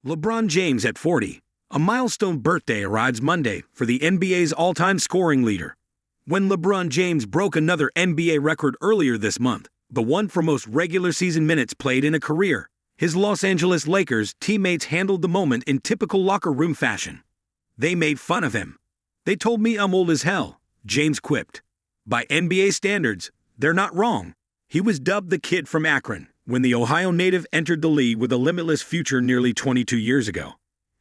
LeBron James at 40. A milestone birthday arrives Monday for the NBA's all-time scoring leader. When LeBron James broke another NBA record earlier this month, the one for most regular season minutes played in a career, his Los Angeles Lakers teammates handled the moment in typical locker room fashion. They made fun of him. "They told me I'm old as hell," James quipped. By NBA standards, they're not wrong. He was dubbed the Kid from Akron when the Ohio native entered the league with a limitless future nearly 22 years ago.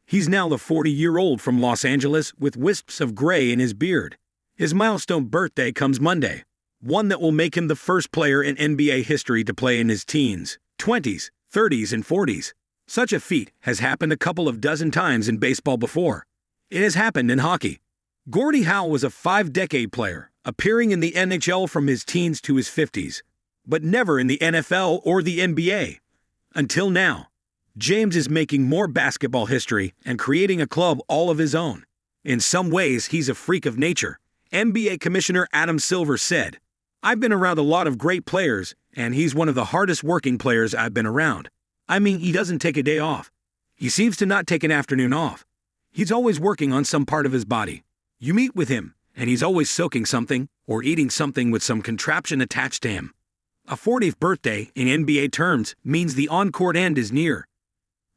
He's now the 40-year-old from Los Angeles with wisps of gray in his beard. His milestone birthday comes Monday, one that will make him the first player in NBA history to play in his teens, 20s, 30s, and 40s. Such a feat has happened a couple of dozen times in baseball before. It has happened in hockey. Gordie Howe was a 5-decade player, appearing in the NHL from his teens to his 50s, but never in the NFL or the NBA. Until now, James is making more basketball history and creating a club all of his own. In some ways, he's a freak of nature. NBA Commissioner Adam Silver said, "I've been around a lot of great players, and he's one of the hardest working players I've been around. I mean, he doesn't take a day off. He seems to not take an afternoon off. He's always working on some part of his body. You meet with him, and he's always soaking something or eating something with some contraption attached to him." A 40th birthday in NBA terms means the on-court end is near.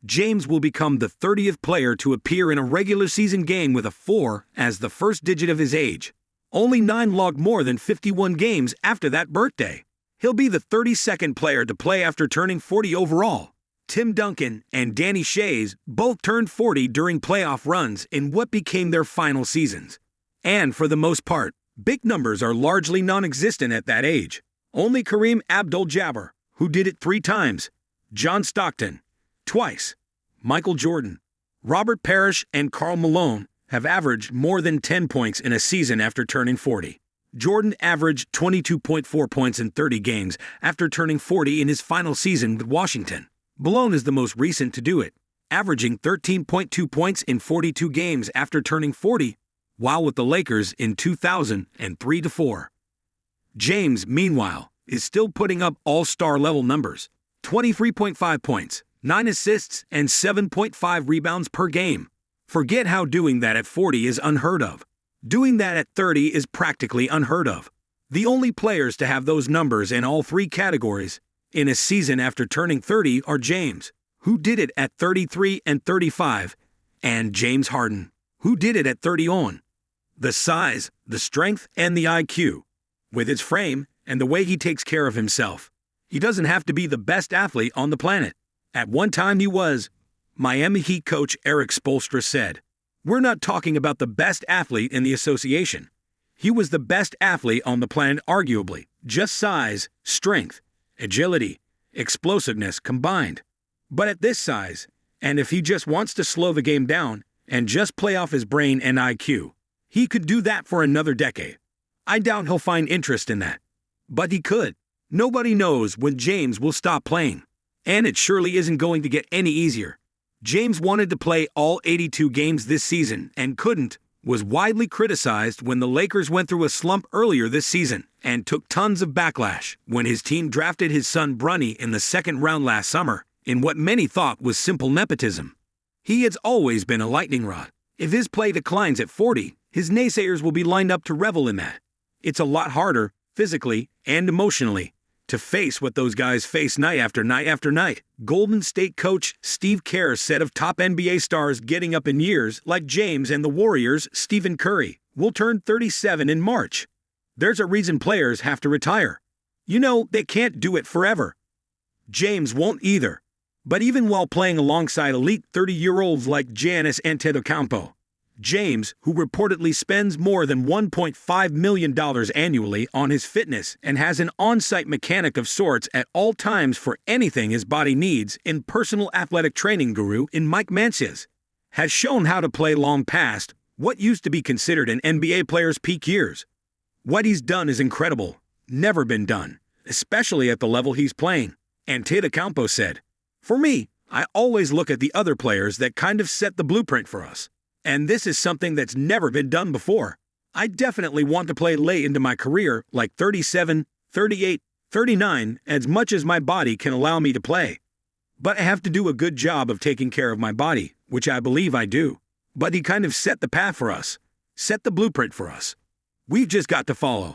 James will become the 30th player to appear in a regular season game with a 4 as the first digit of his age. Only 9 logged more than 51 games after that birthday. He'll be the 32nd player to play after turning 40 overall. Tim Duncan and Danny Shays both turned 40 during playoff runs in what became their final seasons. And for the most part, big numbers are largely non-existent at that age. Only Kareem Abdul-Jabbar, who did it 3 times, John Stockton, twice, Michael Jordan, Robert Parrish, and Karl Malone have averaged more than 10 points in a season after turning 40. Jordan averaged 22.4 points in 30 games after turning 40 in his final season with Washington. Malone is the most recent to do it, averaging 13.2 points in 42 games after turning 40, while with the Lakers in 2003-04. James, meanwhile, is still putting up all-star level numbers, 23.5 points, 9 assists, and 7.5 rebounds per game. Forget how doing that at 40 is unheard of. Doing that at 30 is practically unheard of. The only players to have those numbers in all 3 categories in a season after turning 30 are James, who did it at 33 and 35, and James Harden, who did it at 31. The size, the strength, and the IQ. With his frame and the way he takes care of himself, he doesn't have to be the best athlete on the planet. At one time he was. Miami Heat coach Eric Spoelstra said, "We're not talking about the best athlete in the association. He was the best athlete on the planet arguably. Just size, strength, agility, explosiveness combined. But at this size, and if he just wants to slow the game down and just play off his brain and IQ, he could do that for another decade. I doubt he'll find interest in that. But he could. Nobody knows when James will stop playing. And it surely isn't going to get any easier. James wanted to play all 82 games this season and couldn't, was widely criticized when the Lakers went through a slump earlier this season and took tons of backlash when his team drafted his son Bronny in the 2nd round last summer in what many thought was simple nepotism. He has always been a lightning rod. If his play declines at 40, his naysayers will be lined up to revel in that. It's a lot harder, physically and emotionally, to face what those guys face night after night after night. Golden State coach Steve Kerr said of top NBA stars getting up in years like James and the Warriors' Stephen Curry will turn 37 in March. There's a reason players have to retire. You know, they can't do it forever. James won't either. But even while playing alongside elite 30-year-olds like Giannis Antetokounmpo, James, who reportedly spends more than $1.5 million annually on his fitness and has an on-site mechanic of sorts at all times for anything his body needs in personal athletic training guru in Mike Mancias, has shown how to play long past what used to be considered an NBA player's peak years. What he's done is incredible, never been done, especially at the level he's playing. Antetokounmpo said, "For me, I always look at the other players that kind of set the blueprint for us. And this is something that's never been done before. I definitely want to play late into my career, like 37, 38, 39, as much as my body can allow me to play." But I have to do a good job of taking care of my body, which I believe I do. But he kind of set the path for us, set the blueprint for us. We've just got to follow.